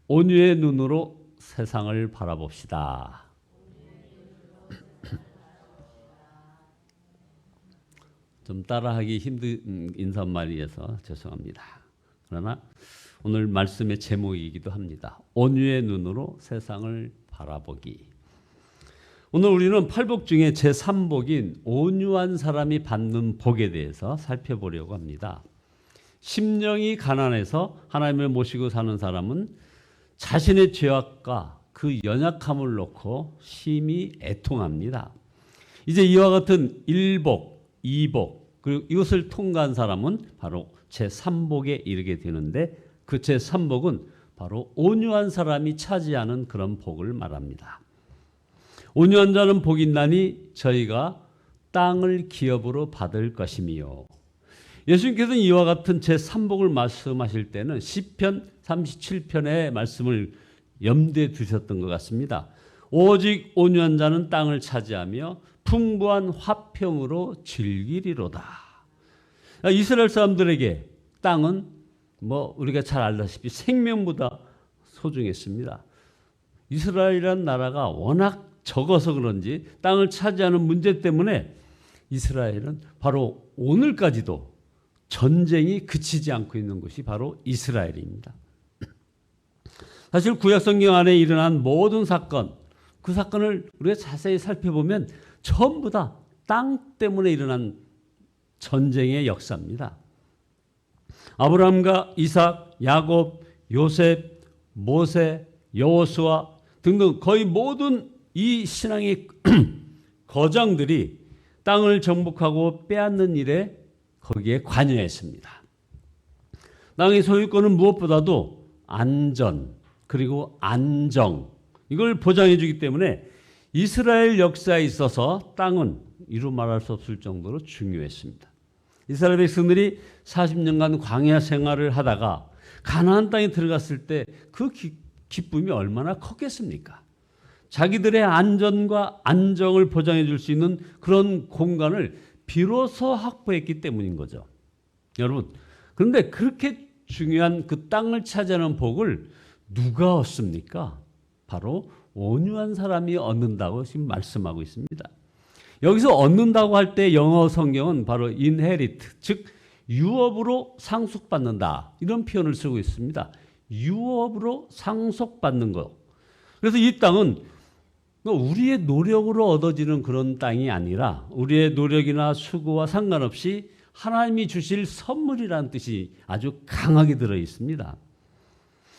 온유의 눈으로 세상을 바라봅시다. 좀 따라하기 힘든 인사말이어서 죄송합니다. 그러나 오늘 말씀의 제목이기도 합니다. 온유의 눈으로 세상을 바라보기. 오늘 우리는 팔복 중에 제3복인 온유한 사람이 받는 복에 대해서 살펴보려고 합니다. 심령이 가난해서 하나님을 모시고 사는 사람은 자신의 죄악과 그 연약함을 놓고 심히 애통합니다. 이제 이와 같은 1복, 2복, 그리고 이것을 통과한 사람은 바로 제3복에 이르게 되는데 그 제3복은 바로 온유한 사람이 차지하는 그런 복을 말합니다. 온유한 자는 복이 있나니 저희가 땅을 기업으로 받을 것이미요. 예수님께서는 이와 같은 제3복을 말씀하실 때는 시편 37편의 말씀을 염두에 두셨던 것 같습니다. 오직 온유한 자는 땅을 차지하며 풍부한 화평으로 즐기리로다. 이스라엘 사람들에게 땅은 우리가 잘 알다시피 생명보다 소중했습니다. 이스라엘이라는 나라가 워낙 적어서 그런지 땅을 차지하는 문제 때문에 이스라엘은 바로 오늘까지도 전쟁이 그치지 않고 있는 곳이 바로 이스라엘입니다. 사실 구약성경 안에 일어난 모든 사건, 그 사건을 우리가 자세히 살펴보면 전부 다 땅 때문에 일어난 전쟁의 역사입니다. 아브라함과 이삭, 야곱, 요셉, 모세, 여호수아 등등 거의 모든 이 신앙의 거장들이 땅을 정복하고 빼앗는 일에 거기에 관여했습니다. 땅의 소유권은 무엇보다도 안전 그리고 안정 이걸 보장해 주기 때문에 이스라엘 역사에 있어서 땅은 이루 말할 수 없을 정도로 중요했습니다. 이스라엘 백성들이 40년간 광야 생활을 하다가 가나안 땅에 들어갔을 때 그 기쁨이 얼마나 컸겠습니까? 자기들의 안전과 안정을 보장해 줄 수 있는 그런 공간을 비로소 확보했기 때문인 거죠. 여러분, 그런데 그렇게 중요한 그 땅을 차지하는 복을 누가 얻습니까? 바로 온유한 사람이 얻는다고 지금 말씀하고 있습니다. 여기서 얻는다고 할 때 영어 성경은 바로 inherit, 즉 유업으로 상속받는다 이런 표현을 쓰고 있습니다. 유업으로 상속받는 것. 그래서 이 땅은 우리의 노력으로 얻어지는 그런 땅이 아니라 우리의 노력이나 수고와 상관없이 하나님이 주실 선물이라는 뜻이 아주 강하게 들어 있습니다.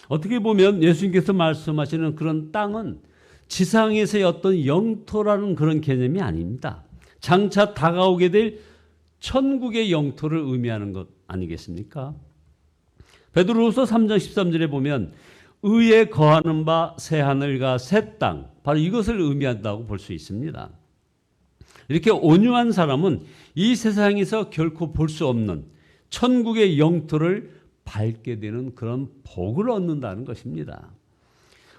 어떻게 보면 예수님께서 말씀하시는 그런 땅은 지상에서의 어떤 영토라는 그런 개념이 아닙니다. 장차 다가오게 될 천국의 영토를 의미하는 것 아니겠습니까? 베드로후서 3장 13절에 보면 의에 거하는 바 새 하늘과 새 땅, 바로 이것을 의미한다고 볼 수 있습니다. 이렇게 온유한 사람은 이 세상에서 결코 볼 수 없는 천국의 영토를 밟게 되는 그런 복을 얻는다는 것입니다.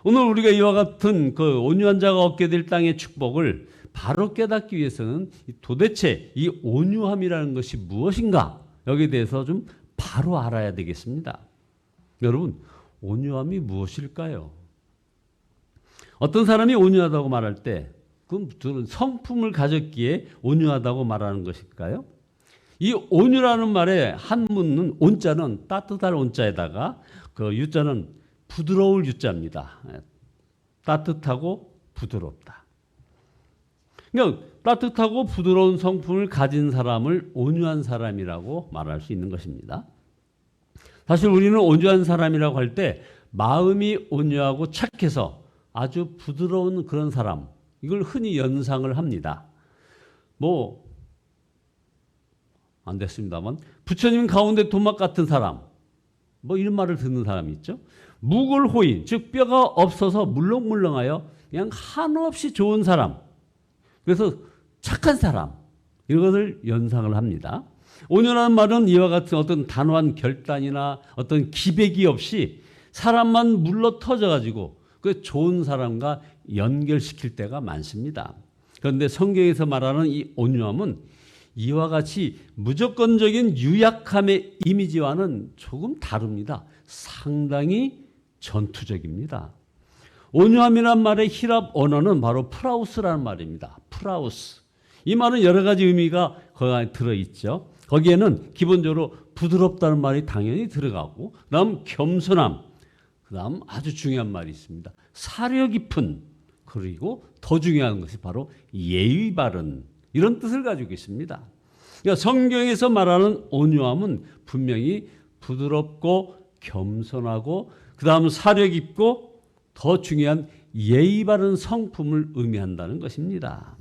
오늘 우리가 이와 같은 그 온유한 자가 얻게 될 땅의 축복을 바로 깨닫기 위해서는 도대체 이 온유함이라는 것이 무엇인가 여기에 대해서 좀 바로 알아야 되겠습니다. 여러분, 온유함이 무엇일까요? 어떤 사람이 온유하다고 말할 때 그건 성품을 가졌기에 온유하다고 말하는 것일까요? 이 온유라는 말의 한문은 온자는 따뜻할 온자에다가 그 유자는 부드러울 유자입니다. 따뜻하고 부드럽다. 그러니까 따뜻하고 부드러운 성품을 가진 사람을 온유한 사람이라고 말할 수 있는 것입니다. 사실 우리는 온유한 사람이라고 할 때 마음이 온유하고 착해서 아주 부드러운 그런 사람, 이걸 흔히 연상을 합니다. 안 됐습니다만 부처님 가운데 도막 같은 사람, 이런 말을 듣는 사람이 있죠. 무골호인, 즉 뼈가 없어서 물렁물렁하여 그냥 한없이 좋은 사람, 그래서 착한 사람, 이것을 연상을 합니다. 온유라는 말은 이와 같은 어떤 단호한 결단이나 어떤 기백이 없이 사람만 물러 터져가지고 그 좋은 사람과 연결시킬 때가 많습니다. 그런데 성경에서 말하는 이 온유함은 이와 같이 무조건적인 유약함의 이미지와는 조금 다릅니다. 상당히 전투적입니다. 온유함이란 말의 히랍 언어는 바로 프라우스라는 말입니다. 프라우스. 이 말은 여러 가지 의미가 거기 안에 들어있죠. 거기에는 기본적으로 부드럽다는 말이 당연히 들어가고, 그다음 겸손함, 그다음 아주 중요한 말이 있습니다. 사려 깊은, 그리고 더 중요한 것이 바로 예의 바른, 이런 뜻을 가지고 있습니다. 그러니까 성경에서 말하는 온유함은 분명히 부드럽고 겸손하고, 그다음 사려 깊고, 더 중요한 예의 바른 성품을 의미한다는 것입니다.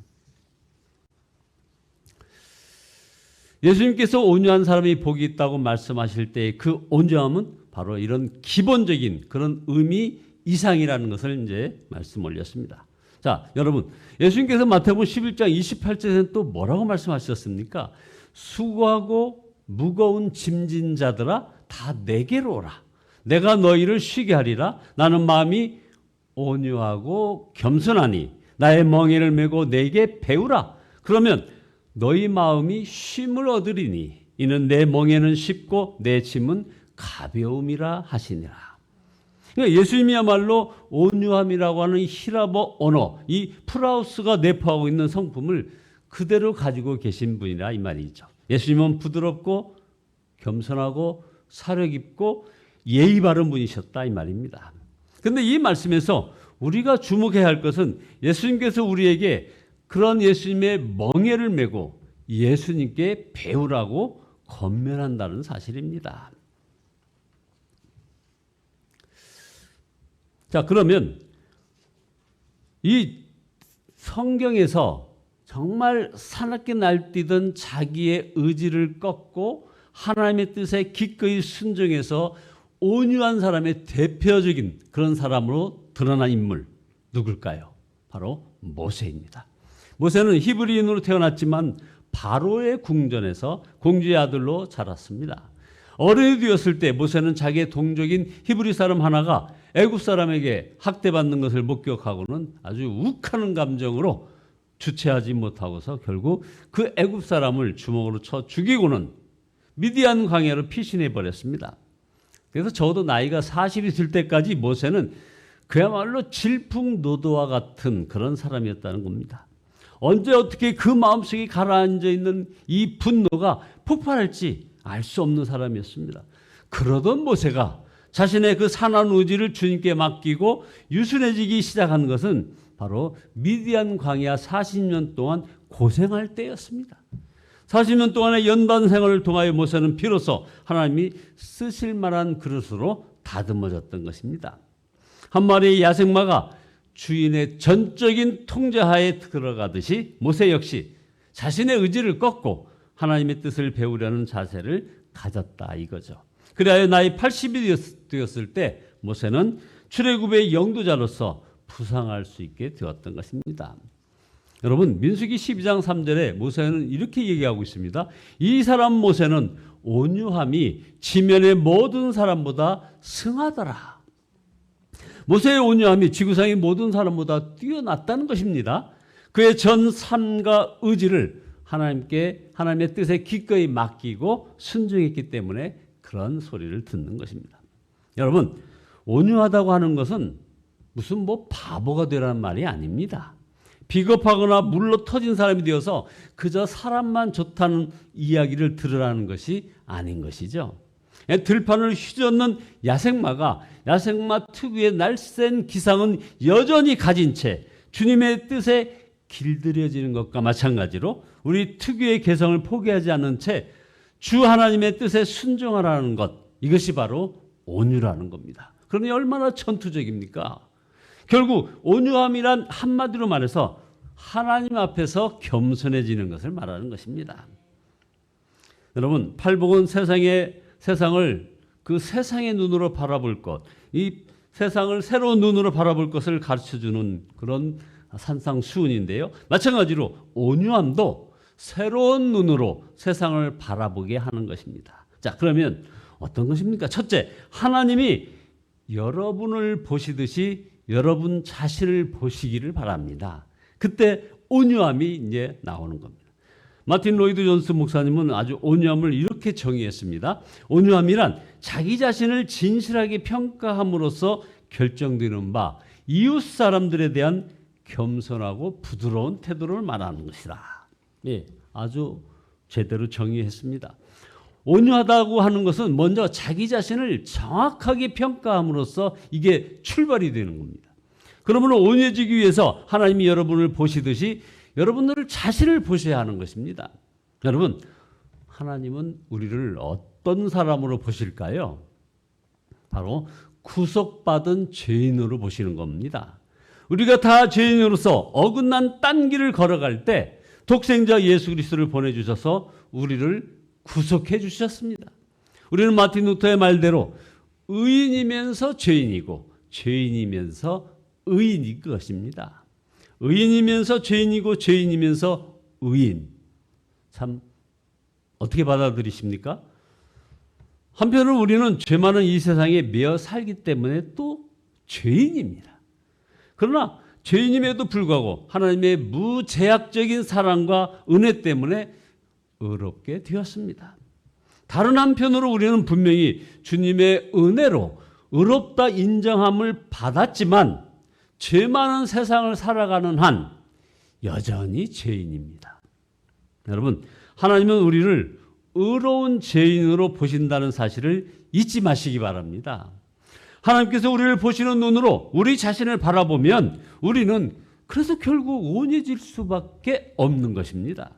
예수님께서 온유한 사람이 복이 있다고 말씀하실 때 그 온유함은 바로 이런 기본적인 그런 의미 이상이라는 것을 이제 말씀 올렸습니다. 자, 여러분, 예수님께서 마태복음 11장 28절에는 또 뭐라고 말씀하셨습니까? 수고하고 무거운 짐진 자들아 다 내게로 오라. 내가 너희를 쉬게 하리라. 나는 마음이 온유하고 겸손하니 나의 멍에를 메고 내게 배우라. 그러면 너희 마음이 쉼을 얻으리니 이는 내 멍에는 쉽고 내 짐은 가벼움이라 하시니라. 그러니까 예수님이야말로 온유함이라고 하는 히라버 언어, 이 프라우스가 내포하고 있는 성품을 그대로 가지고 계신 분이라 이 말이죠. 예수님은 부드럽고 겸손하고 사려 깊고 예의 바른 분이셨다 이 말입니다. 그런데 이 말씀에서 우리가 주목해야 할 것은 예수님께서 우리에게 그런 예수님의 멍에를 메고 예수님께 배우라고 권면한다는 사실입니다. 자, 그러면 이 성경에서 정말 사납게 날뛰던 자기의 의지를 꺾고 하나님의 뜻에 기꺼이 순종해서 온유한 사람의 대표적인 그런 사람으로 드러난 인물 누굴까요? 바로 모세입니다. 모세는 히브리인으로 태어났지만 바로의 궁전에서 공주의 아들로 자랐습니다. 어른이 되었을 때 모세는 자기의 동족인 히브리 사람 하나가 애굽 사람에게 학대받는 것을 목격하고는 아주 욱하는 감정으로 주체하지 못하고서 결국 그 애굽 사람을 주먹으로 쳐 죽이고는 미디안 광야로 피신해 버렸습니다. 그래서 적어도 나이가 40이 될 때까지 모세는 그야말로 질풍노도와 같은 그런 사람이었다는 겁니다. 언제 어떻게 그 마음속에 가라앉아 있는 이 분노가 폭발할지 알 수 없는 사람이었습니다. 그러던 모세가 자신의 그 산한 의지를 주님께 맡기고 유순해지기 시작한 것은 바로 미디안 광야 40년 동안 고생할 때였습니다. 40년 동안의 연단 생활을 통하여 모세는 비로소 하나님이 쓰실 만한 그릇으로 다듬어졌던 것입니다. 한 마리의 야생마가 주인의 전적인 통제하에 들어가듯이 모세 역시 자신의 의지를 꺾고 하나님의 뜻을 배우려는 자세를 가졌다 이거죠. 그래야 나이 80이 되었을 때 모세는 출애굽의 영도자로서 부상할 수 있게 되었던 것입니다. 여러분, 민수기 12장 3절에 모세는 이렇게 얘기하고 있습니다. 이 사람 모세는 온유함이 지면의 모든 사람보다 승하더라. 모세의 온유함이 지구상의 모든 사람보다 뛰어났다는 것입니다. 그의 전 삶과 의지를 하나님의 뜻에 기꺼이 맡기고 순종했기 때문에 그런 소리를 듣는 것입니다. 여러분, 온유하다고 하는 것은 무슨 바보가 되라는 말이 아닙니다. 비겁하거나 물러 터진 사람이 되어서 그저 사람만 좋다는 이야기를 들으라는 것이 아닌 것이죠. 들판을 휘젓는 야생마 특유의 날쌘 기상은 여전히 가진 채 주님의 뜻에 길들여지는 것과 마찬가지로 우리 특유의 개성을 포기하지 않는 채 주 하나님의 뜻에 순종하라는 것, 이것이 바로 온유라는 겁니다. 그러니 얼마나 전투적입니까? 결국 온유함이란 한마디로 말해서 하나님 앞에서 겸손해지는 것을 말하는 것입니다. 여러분, 팔복은 세상을 그 세상의 눈으로 바라볼 것, 이 세상을 새로운 눈으로 바라볼 것을 가르쳐주는 그런 산상수훈인데요. 마찬가지로 온유함도 새로운 눈으로 세상을 바라보게 하는 것입니다. 자, 그러면 어떤 것입니까? 첫째, 하나님이 여러분을 보시듯이 여러분 자신을 보시기를 바랍니다. 그때 온유함이 이제 나오는 겁니다. 마틴 로이드 존스 목사님은 아주 온유함을 이렇게 정의했습니다. 온유함이란 자기 자신을 진실하게 평가함으로써 결정되는 바 이웃 사람들에 대한 겸손하고 부드러운 태도를 말하는 것이다. 예, 아주 제대로 정의했습니다. 온유하다고 하는 것은 먼저 자기 자신을 정확하게 평가함으로써 이게 출발이 되는 겁니다. 그러므로 온유해지기 위해서 하나님이 여러분을 보시듯이 여러분들 자신을 보셔야 하는 것입니다. 여러분, 하나님은 우리를 어떤 사람으로 보실까요? 바로 구속받은 죄인으로 보시는 겁니다. 우리가 다 죄인으로서 어긋난 딴 길을 걸어갈 때 독생자 예수 그리스도를 보내주셔서 우리를 구속해 주셨습니다. 우리는 마틴 루터의 말대로 의인이면서 죄인이고 죄인이면서 의인인 것입니다. 의인이면서 죄인이고 죄인이면서 의인. 참 어떻게 받아들이십니까? 한편으로 우리는 죄 많은 이 세상에 매여 살기 때문에 또 죄인입니다. 그러나 죄인임에도 불구하고 하나님의 무제약적인 사랑과 은혜 때문에 의롭게 되었습니다. 다른 한편으로 우리는 분명히 주님의 은혜로 의롭다 인정함을 받았지만 죄 많은 세상을 살아가는 한 여전히 죄인입니다. 여러분, 하나님은 우리를 의로운 죄인으로 보신다는 사실을 잊지 마시기 바랍니다. 하나님께서 우리를 보시는 눈으로 우리 자신을 바라보면 우리는 그래서 결국 온유해질 수밖에 없는 것입니다.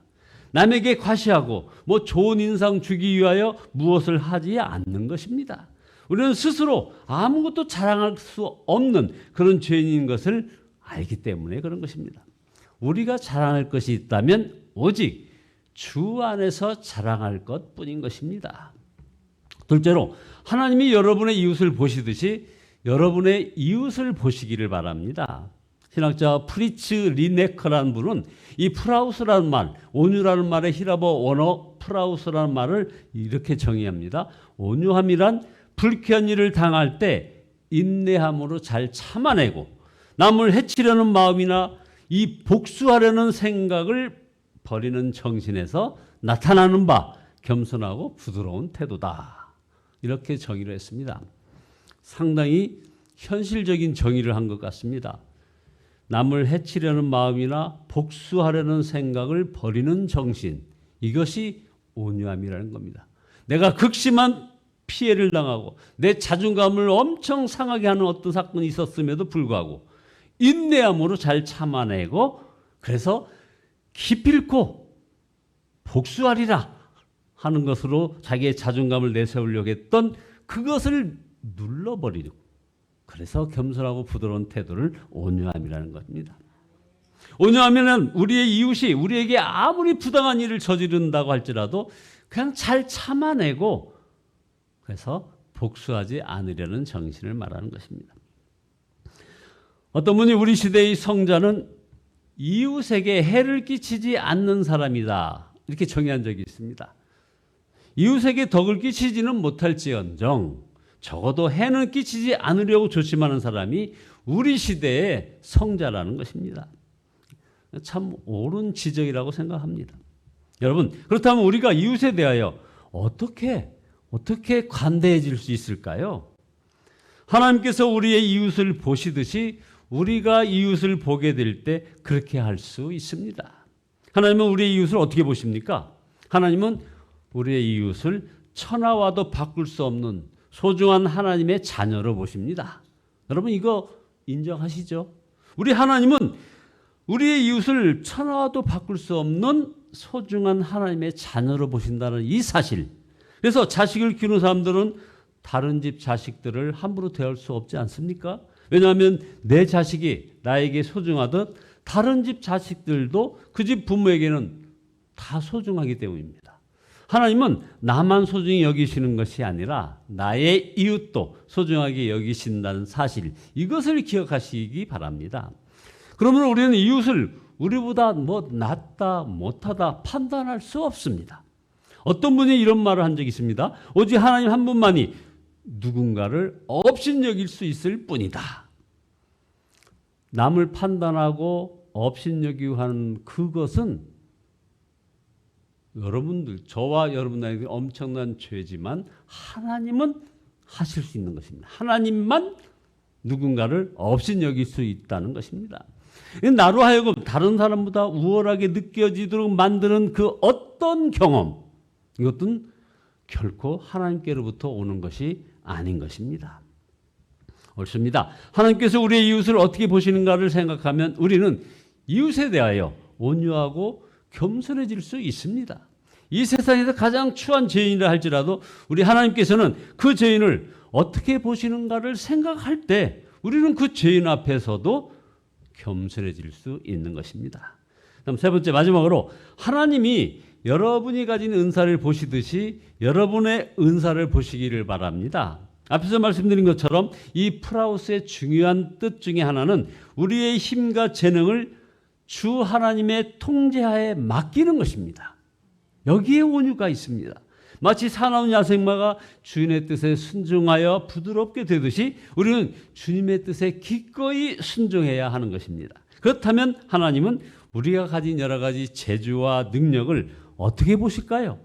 남에게 과시하고 좋은 인상 주기 위하여 무엇을 하지 않는 것입니다. 우리는 스스로 아무것도 자랑할 수 없는 그런 죄인인 것을 알기 때문에 그런 것입니다. 우리가 자랑할 것이 있다면 오직 주 안에서 자랑할 것뿐인 것입니다. 둘째로 하나님이 여러분의 이웃을 보시듯이 여러분의 이웃을 보시기를 바랍니다. 신학자 프리츠 리네커라는 분은 이 프라우스라는 말, 온유라는 말의 히라버 원어 프라우스라는 말을 이렇게 정의합니다. 온유함이란 불쾌한 일을 당할 때 인내함으로 잘 참아내고 남을 해치려는 마음이나 이 복수하려는 생각을 버리는 정신에서 나타나는 바 겸손하고 부드러운 태도다. 이렇게 정의를 했습니다. 상당히 현실적인 정의를 한 것 같습니다. 남을 해치려는 마음이나 복수하려는 생각을 버리는 정신, 이것이 온유함이라는 겁니다. 내가 극심한 피해를 당하고 내 자존감을 엄청 상하게 하는 어떤 사건이 있었음에도 불구하고 인내함으로 잘 참아내고 그래서 기필코 복수하리라 하는 것으로 자기의 자존감을 내세우려고 했던 그것을 눌러버리고 그래서 겸손하고 부드러운 태도를 온유함이라는 겁니다. 온유하면은 우리의 이웃이 우리에게 아무리 부당한 일을 저지른다고 할지라도 그냥 잘 참아내고 그래서 복수하지 않으려는 정신을 말하는 것입니다. 어떤 분이 우리 시대의 성자는 이웃에게 해를 끼치지 않는 사람이다 이렇게 정의한 적이 있습니다. 이웃에게 덕을 끼치지는 못할지언정 적어도 해는 끼치지 않으려고 조심하는 사람이 우리 시대의 성자라는 것입니다. 참 옳은 지적이라고 생각합니다. 여러분, 그렇다면 우리가 이웃에 대하여 어떻게 관대해질 수 있을까요? 하나님께서 우리의 이웃을 보시듯이 우리가 이웃을 보게 될 때 그렇게 할 수 있습니다. 하나님은 우리의 이웃을 어떻게 보십니까? 하나님은 우리의 이웃을 천하와도 바꿀 수 없는 소중한 하나님의 자녀로 보십니다. 여러분 이거 인정하시죠? 우리 하나님은 우리의 이웃을 천하와도 바꿀 수 없는 소중한 하나님의 자녀로 보신다는 이 사실. 그래서 자식을 키우는 사람들은 다른 집 자식들을 함부로 대할 수 없지 않습니까? 왜냐하면 내 자식이 나에게 소중하듯 다른 집 자식들도 그 집 부모에게는 다 소중하기 때문입니다. 하나님은 나만 소중히 여기시는 것이 아니라 나의 이웃도 소중하게 여기신다는 사실, 이것을 기억하시기 바랍니다. 그러면 우리는 이웃을 우리보다 낫다 못하다 판단할 수 없습니다. 어떤 분이 이런 말을 한 적이 있습니다. 오직 하나님 한 분만이 누군가를 업신여길 수 있을 뿐이다. 남을 판단하고 업신여기고 하는 그것은 여러분들, 저와 여러분에게 엄청난 죄지만 하나님은 하실 수 있는 것입니다. 하나님만 누군가를 없인 여길 수 있다는 것입니다. 나로 하여금 다른 사람보다 우월하게 느껴지도록 만드는 그 어떤 경험, 이것은 결코 하나님께로부터 오는 것이 아닌 것입니다. 옳습니다. 하나님께서 우리의 이웃을 어떻게 보시는가를 생각하면 우리는 이웃에 대하여 온유하고 겸손해질 수 있습니다. 이 세상에서 가장 추한 죄인이라 할지라도 우리 하나님께서는 그 죄인을 어떻게 보시는가를 생각할 때 우리는 그 죄인 앞에서도 겸손해질 수 있는 것입니다. 그럼 세 번째, 마지막으로 하나님이 여러분이 가진 은사를 보시듯이 여러분의 은사를 보시기를 바랍니다. 앞에서 말씀드린 것처럼 이 프라우스의 중요한 뜻 중에 하나는 우리의 힘과 재능을 주 하나님의 통제하에 맡기는 것입니다. 여기에 온유가 있습니다. 마치 사나운 야생마가 주인의 뜻에 순종하여 부드럽게 되듯이 우리는 주님의 뜻에 기꺼이 순종해야 하는 것입니다. 그렇다면 하나님은 우리가 가진 여러 가지 재주와 능력을 어떻게 보실까요?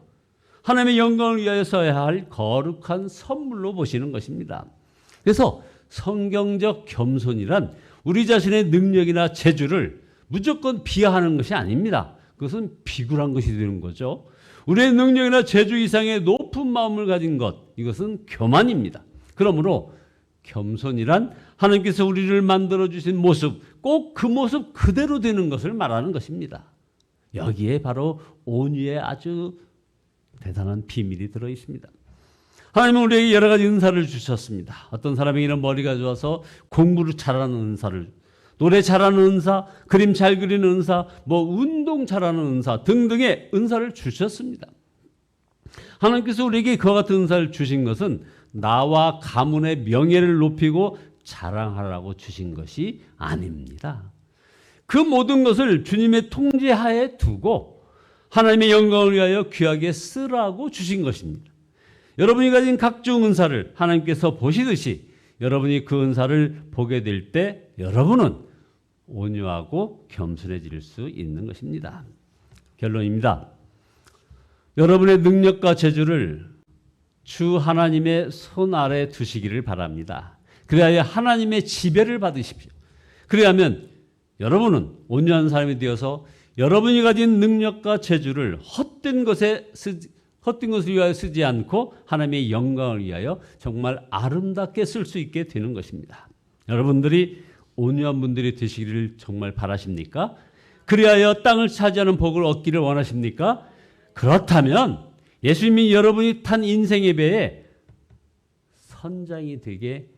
하나님의 영광을 위하여 써야 할 거룩한 선물로 보시는 것입니다. 그래서 성경적 겸손이란 우리 자신의 능력이나 재주를 무조건 비하하는 것이 아닙니다. 그것은 비굴한 것이 되는 거죠. 우리의 능력이나 재주 이상의 높은 마음을 가진 것, 이것은 교만입니다. 그러므로 겸손이란 하나님께서 우리를 만들어주신 모습, 꼭 그 모습 그대로 되는 것을 말하는 것입니다. 여기에 바로 온유의 아주 대단한 비밀이 들어 있습니다. 하나님은 우리에게 여러 가지 은사를 주셨습니다. 어떤 사람에게는 머리가 좋아서 공부를 잘하는 은사를, 노래 잘하는 은사, 그림 잘 그리는 은사, 운동 잘하는 은사 등등의 은사를 주셨습니다. 하나님께서 우리에게 그와 같은 은사를 주신 것은 나와 가문의 명예를 높이고 자랑하라고 주신 것이 아닙니다. 그 모든 것을 주님의 통제하에 두고 하나님의 영광을 위하여 귀하게 쓰라고 주신 것입니다. 여러분이 가진 각종 은사를 하나님께서 보시듯이 여러분이 그 은사를 보게 될 때 여러분은 온유하고 겸손해질 수 있는 것입니다. 결론입니다. 여러분의 능력과 재주를 주 하나님의 손 아래 두시기를 바랍니다. 그래야 하나님의 지배를 받으십시오. 그래야면 여러분은 온유한 사람이 되어서 여러분이 가진 능력과 재주를 헛된 것을 위하여 쓰지 않고 하나님의 영광을 위하여 정말 아름답게 쓸 수 있게 되는 것입니다. 여러분들이 온유한 분들이 되시기를 정말 바라십니까? 그리하여 땅을 차지하는 복을 얻기를 원하십니까? 그렇다면 예수님이 여러분이 탄 인생의 배에 선장이 되게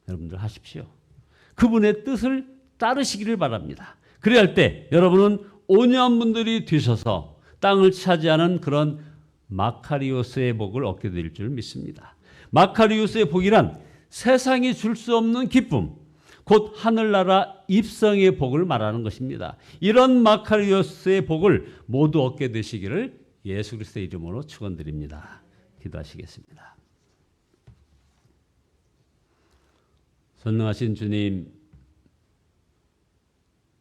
여러분들 하십시오. 그분의 뜻을 따르시기를 바랍니다. 그래야 할 때 여러분은 온유한 분들이 되셔서 땅을 차지하는 그런 마카리오스의 복을 얻게 될 줄 믿습니다. 마카리오스의 복이란 세상이 줄 수 없는 기쁨, 곧 하늘나라 입성의 복을 말하는 것입니다. 이런 마카리오스의 복을 모두 얻게 되시기를 예수 그리스도의 이름으로 축원드립니다. 기도하시겠습니다. 전능하신 주님,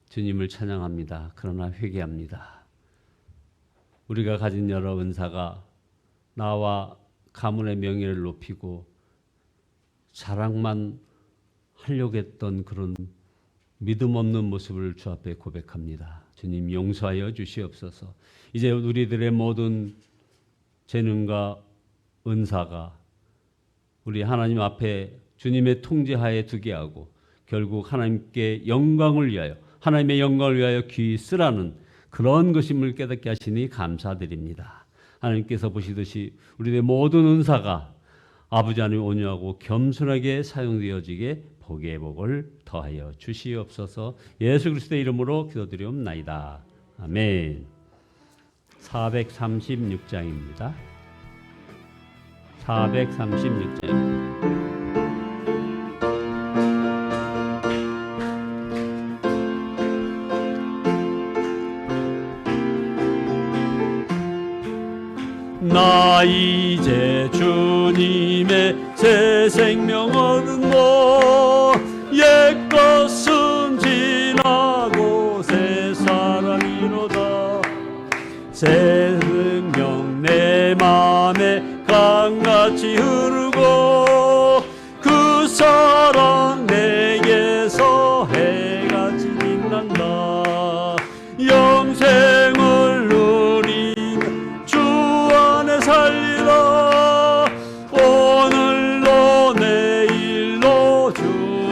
주님을 찬양합니다. 그러나 회개합니다. 우리가 가진 여러 은사가 나와 가문의 명예를 높이고 자랑만 하려고 했던 그런 믿음 없는 모습을 주 앞에 고백합니다. 주님 용서하여 주시옵소서. 이제 우리들의 모든 재능과 은사가 우리 하나님 앞에 주님의 통제하에 두게 하고 결국 하나님께 영광을 위하여, 하나님의 영광을 위하여 귀히 쓰라는 그런 것임을 깨닫게 하시니 감사드립니다. 하나님께서 보시듯이 우리의 모든 은사가 아버지 하나님 온유하고 겸손하게 사용되어지게 복의 복을 더하여 주시옵소서. 예수 그리스도의 이름으로 기도드리옵나이다. 아멘. 436장입니다. 436장입니다. 나 이제 주님의 새 생명 얻으며 옛것은 지나고 새 사랑이로다. 새 능력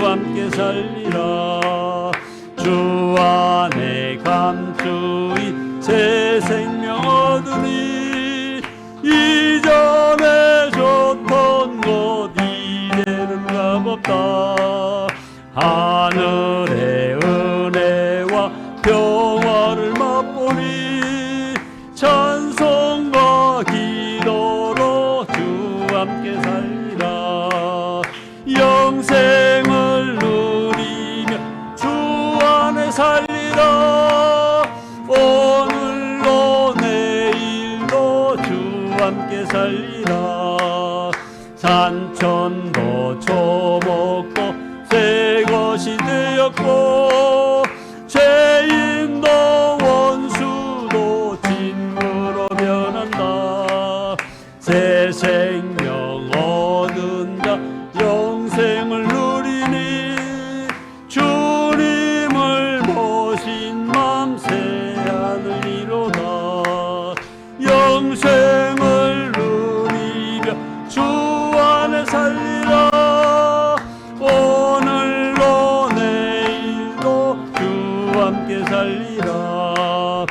함께 살리라. 주 안에 감추인 새 생명 얻으니 이전에 좋던 곳 이제는 값없다. 하늘의 은혜와 평화를 맛보니 찬송과 기도로 주 함께 살리라. 영생을 누리며 주 안에 살리라. 오늘로 내일로 주 함께 살리라. 산천도 초목도 새 것이 되었고 죄인도 원수도 친구로 변한다. 새 생명 얻은 자 영생을 누리니 주님을 모신 맘 새 하늘이로다. 영생을 누리며 주 안에 살리라. 오늘로 내일로 주 함께 살리라.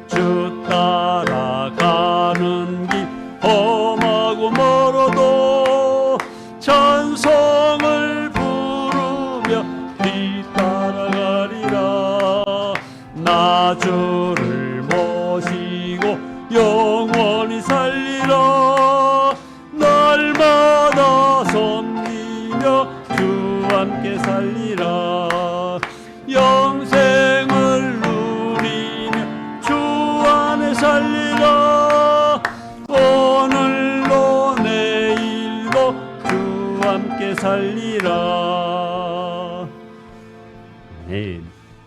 주 따라가는 길 험하고 멀어도 찬송을 부르며 뒤따라가리라. 나 주를 모시고 영원히 살리라. 날마다 섬기며 주 함께 살리라. 영생을 누리며 주 안에 살리라. 오늘로 내일로 주 함께 살리라. 네,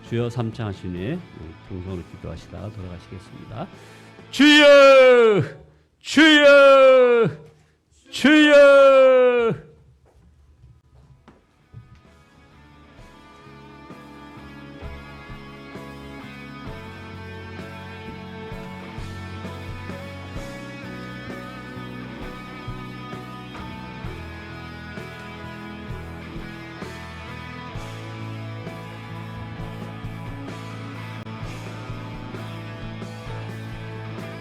주여 삼창하시니 동성으로 기도하시다가 돌아가시겠습니다. 주여 주여 주여